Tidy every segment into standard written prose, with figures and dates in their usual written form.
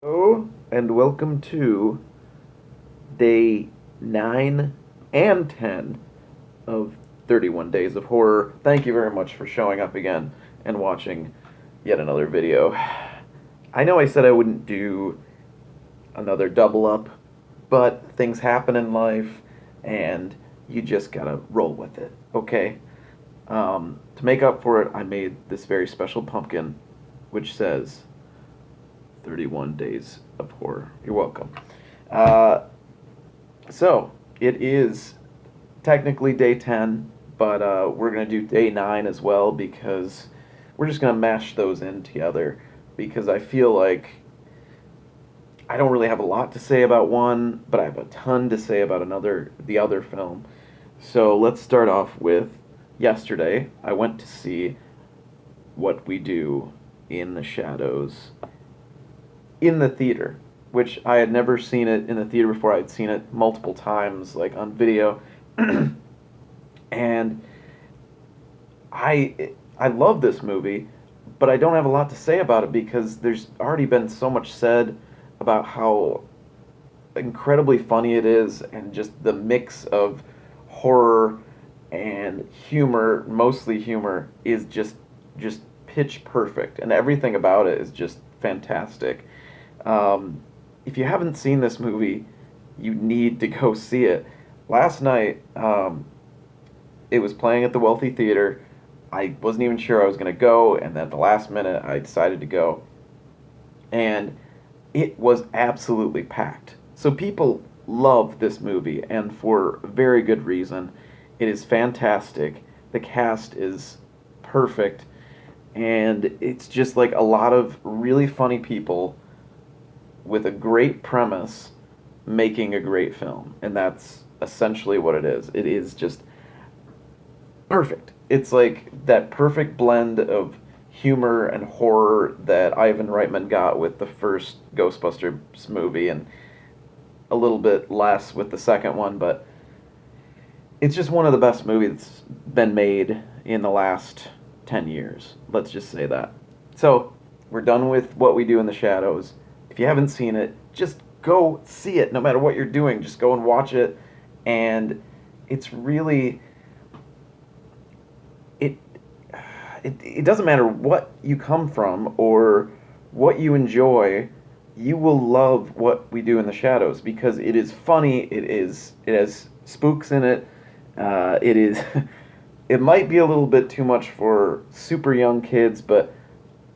Hello, and welcome to day 9 and 10 of 31 Days of Horror. Thank you very much for showing up again and watching yet another video. I know I said I wouldn't do another double up, but things happen in life and you just gotta roll with it, okay? To make up for it, I made this very special pumpkin which says 31 Days of Horror. You're welcome. Uh, so, it is technically day 10, but we're going to do day 9 as well because we're just going to mash those in together because I feel like I don't really have a lot to say about one, but I have a ton to say about the other film. So, let's start off with yesterday. I went to see What We Do in the Shadows in the theater, which I had never seen it in the theater before. I'd seen it multiple times, like on video, and I love this movie, but I don't have a lot to say about it because there's already been so much said about how incredibly funny it is, and just the mix of horror and humor, mostly humor, is just pitch perfect, and everything about it is just fantastic. If you haven't seen this movie, you need to go see it. Last night, it was playing at the Wealthy Theater. I wasn't even sure I was going to go, and then at the last minute, I decided to go. And it was absolutely packed. So people love this movie, and for very good reason. It is fantastic. The cast is perfect, and it's just like a lot of really funny people with a great premise making a great film, and that's essentially what it is. It is just perfect. It's like that perfect blend of humor and horror that Ivan Reitman got with the first Ghostbusters movie, and a little bit less with the second one, but it's just one of the best movies that's been made in the last 10 years. Let's just say that. So, we're done with What We Do in the Shadows. If you haven't seen it, just go see it. No matter what you're doing, just go and watch it. And it's really it it doesn't matter what you come from or what you enjoy, you will love What We Do in the Shadows because it is funny, it has spooks in it. It is it might be a little bit too much for super young kids, but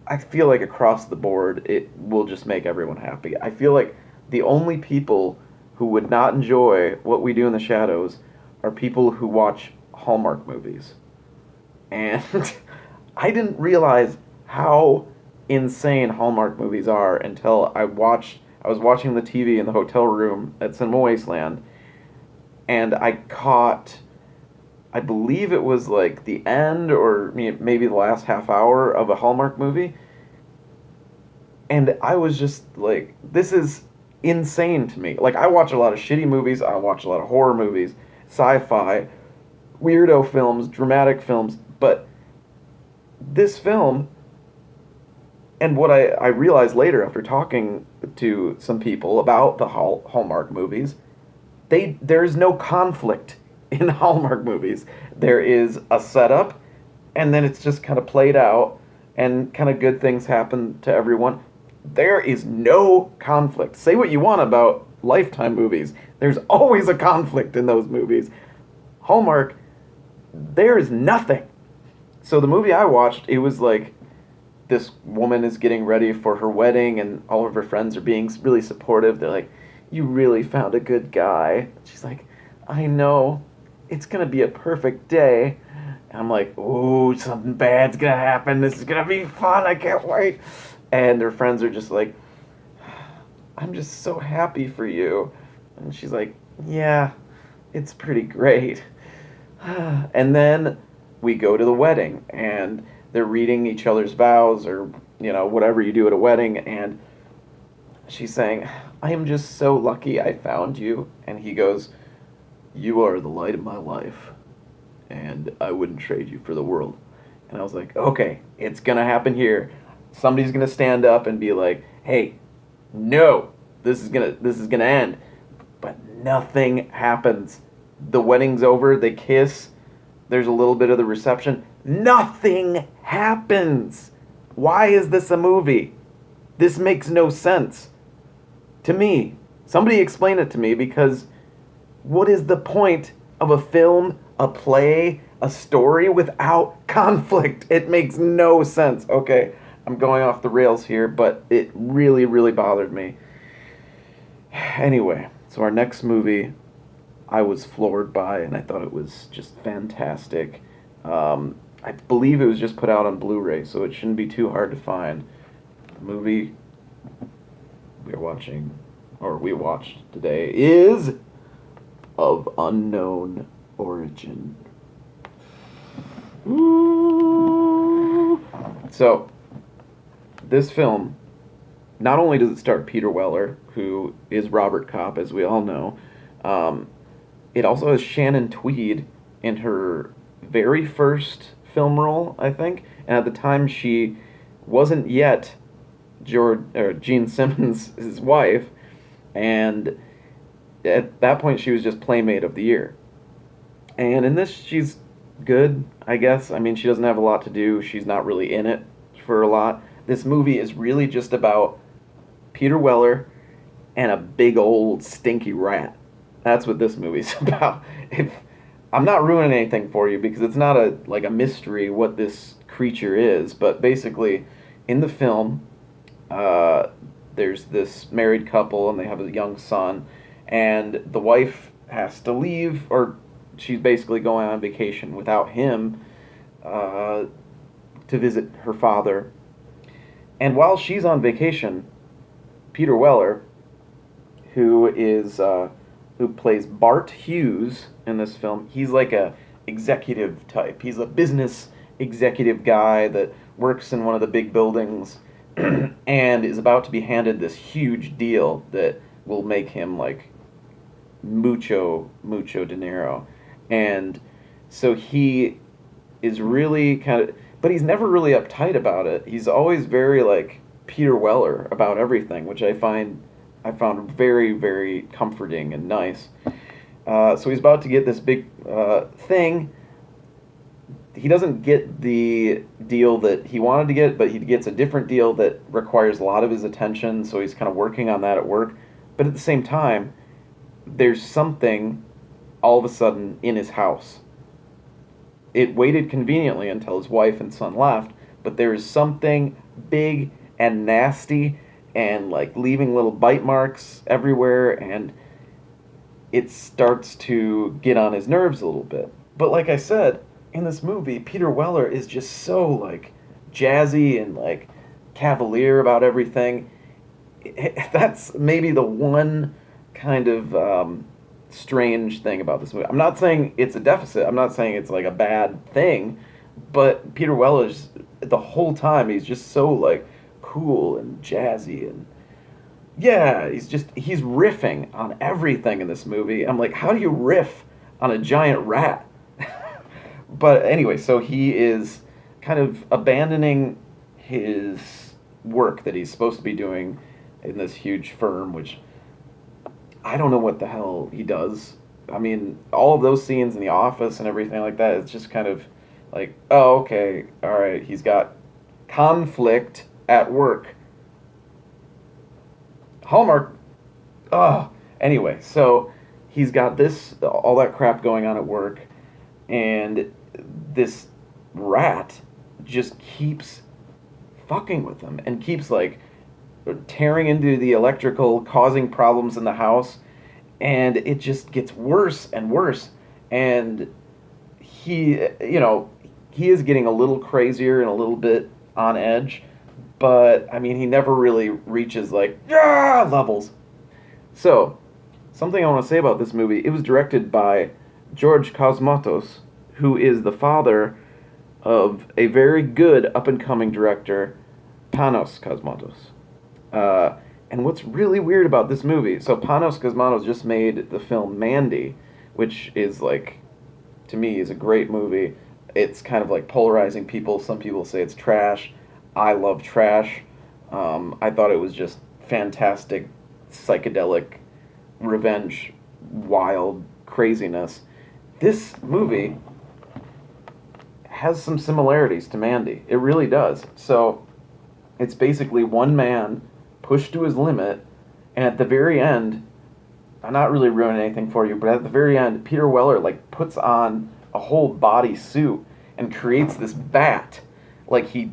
I feel like across the board, it will just make everyone happy. I feel like the only people who would not enjoy What We Do in the Shadows are people who watch Hallmark movies. And I didn't realize how insane Hallmark movies are until I was watching the TV in the hotel room at Cinema Wasteland, and I caught, I believe it was like the end or maybe the last half hour of a Hallmark movie. And I was just like, this is insane to me. Like, I watch a lot of shitty movies, I watch a lot of horror movies, sci fi, weirdo films, dramatic films, but this film, and what I realized later after talking to some people about the Hallmark movies, there's no conflict in Hallmark movies. There is a setup, and then it's just kind of played out, and kind of good things happen to everyone. There is no conflict. Say what you want about Lifetime movies. There's always a conflict in those movies. Hallmark, there is nothing. So the movie I watched, it was like this woman is getting ready for her wedding, and all of her friends are being really supportive. They're like, "You really found a good guy." She's like, "I know. It's gonna be a perfect day." And I'm like, "Ooh, something bad's gonna happen. This is gonna be fun. I can't wait." And her friends are just like, "I'm just so happy for you." And she's like, "Yeah, it's pretty great." And then we go to the wedding, and they're reading each other's vows, or, whatever you do at a wedding, and she's saying, "I am just so lucky I found you." And he goes, "You are the light of my life, and I wouldn't trade you for the world." And I was like, okay, it's gonna happen here. Somebody's gonna stand up and be like, "Hey, no, this is gonna end. But nothing happens. The wedding's over, they kiss, there's a little bit of the reception. Nothing happens. Why is this a movie? This makes no sense. To me. Somebody explain it to me, because what is the point of a film, a play, a story without conflict? It makes no sense. Okay, I'm going off the rails here, but it really, really bothered me. Anyway, so our next movie I was floored by, and I thought it was just fantastic. I believe it was just put out on Blu-ray, so it shouldn't be too hard to find. The movie we are watching, or we watched today, is Of Unknown Origin. Ooh. So, this film, not only does it star Peter Weller, who is Robert Kopp, as we all know, it also has Shannon Tweed in her very first film role, I think. And at the time, she wasn't yet Gene Simmons' his wife, and at that point, she was just Playmate of the Year. And in this, she's good, I guess. I mean, she doesn't have a lot to do. She's not really in it for a lot. This movie is really just about Peter Weller and a big old stinky rat. That's what this movie's about. If I'm not ruining anything for you, because it's not a mystery what this creature is, but basically, in the film, there's this married couple and they have a young son, and the wife has to leave, or she's basically going on vacation without him to visit her father. And while she's on vacation, Peter Weller, who plays Bart Hughes in this film, he's like a executive type. He's a business executive guy that works in one of the big buildings and is about to be handed this huge deal that will make him like mucho dinero. And so he is really kind of, but he's never really uptight about it. He's always very like Peter Weller about everything, which I found very, very comforting and nice. So he's about to get this big thing. He doesn't get the deal that he wanted to get, but he gets a different deal that requires a lot of his attention, so he's kind of working on that at work. But at the same time, there's something all of a sudden in his house. It waited conveniently until his wife and son left, but there is something big and nasty and like leaving little bite marks everywhere, and it starts to get on his nerves a little bit. But like I said, in this movie, Peter Weller is just so like jazzy and like cavalier about everything. That's maybe the one kind of strange thing about this movie. I'm not saying it's a deficit. I'm not saying it's like a bad thing, but Peter Weller's the whole time he's just so like cool and jazzy, and yeah, he's riffing on everything in this movie. I'm like, how do you riff on a giant rat? But anyway, so he is kind of abandoning his work that he's supposed to be doing in this huge firm, which I don't know what the hell he does. I mean, all of those scenes in the office and everything like that, it's just kind of like, oh, okay, all right, he's got conflict at work. Hallmark. Oh, anyway, so he's got all that crap going on at work, and this rat just keeps fucking with him and keeps like tearing into the electrical, causing problems in the house, and it just gets worse and worse. And he is getting a little crazier and a little bit on edge, but I mean, he never really reaches like levels. So, something I want to say about this movie: it was directed by George Cosmatos, who is the father of a very good up-and-coming director, Panos Cosmatos. And what's really weird about this movie, so Panos Cosmatos just made the film Mandy, which is like, to me, is a great movie. It's kind of like polarizing people. Some people say it's trash. I love trash. I thought it was just fantastic, psychedelic, revenge, wild craziness. This movie has some similarities to Mandy. It really does. So it's basically one man pushed to his limit, and at the very end, I'm not really ruining anything for you, but at the very end, Peter Weller like puts on a whole body suit and creates this bat. Like he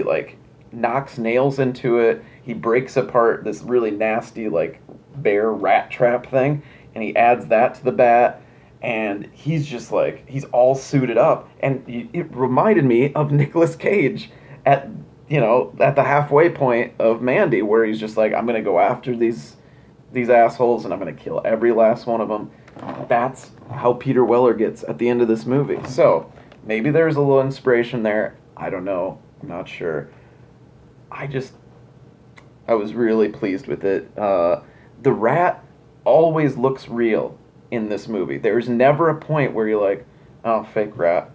like knocks nails into it. He breaks apart this really nasty like bear rat trap thing, and he adds that to the bat. And he's just like he's all suited up, and it reminded me of Nicolas Cage at at the halfway point of Mandy, where he's just like, I'm gonna go after these assholes, and I'm gonna kill every last one of them. That's how Peter Weller gets at the end of this movie. So maybe there's a little inspiration there. I don't know. I'm not sure. I was really pleased with it. The rat always looks real in this movie. There's never a point where you're like, oh, fake rat.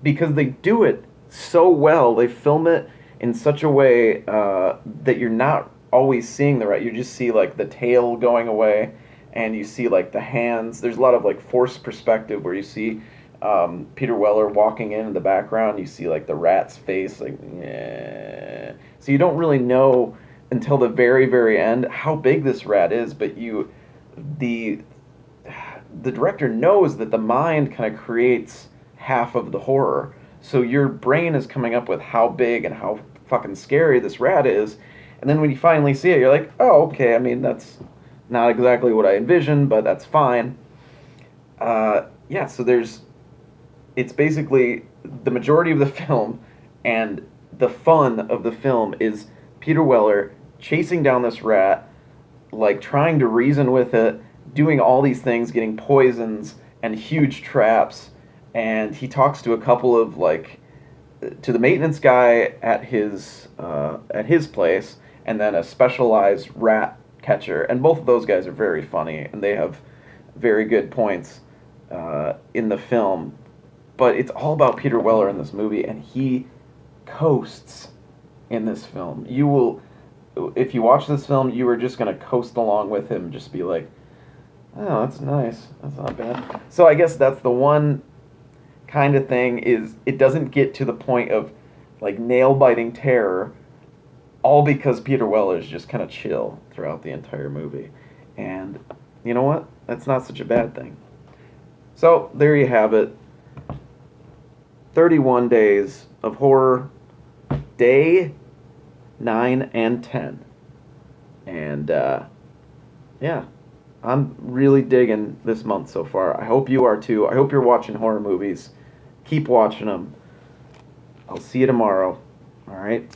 Because they do it so well. They film it in such a way that you're not always seeing the rat. You just see like the tail going away, and you see like the hands. There's a lot of like forced perspective where you see Peter Weller walking in the background. You see like the rat's face, like yeah. So you don't really know until the very very end how big this rat is, but the director knows that the mind kind of creates half of the horror. So your brain is coming up with how big and how fucking scary this rat is. And then when you finally see it, you're like, oh, okay, I mean, that's not exactly what I envisioned, but that's fine. Yeah, so it's basically the majority of the film, and the fun of the film is Peter Weller chasing down this rat, like trying to reason with it, doing all these things, getting poisons and huge traps, and he talks to a couple of to the maintenance guy at his place, and then a specialized rat catcher, and both of those guys are very funny, and they have very good points in the film. But it's all about Peter Weller in this movie, and he coasts in this film. If you watch this film, you are just going to coast along with him, just be like, oh, that's nice. That's not bad. So I guess that's the one kind of thing, is it doesn't get to the point of like nail-biting terror, all because Peter Weller is just kind of chill throughout the entire movie. And you know what? That's not such a bad thing. So there you have it. 31 days of horror, day 9 and 10. And yeah, I'm really digging this month so far. I hope you are too. I hope you're watching horror movies. Keep watching them. I'll see you tomorrow. All right?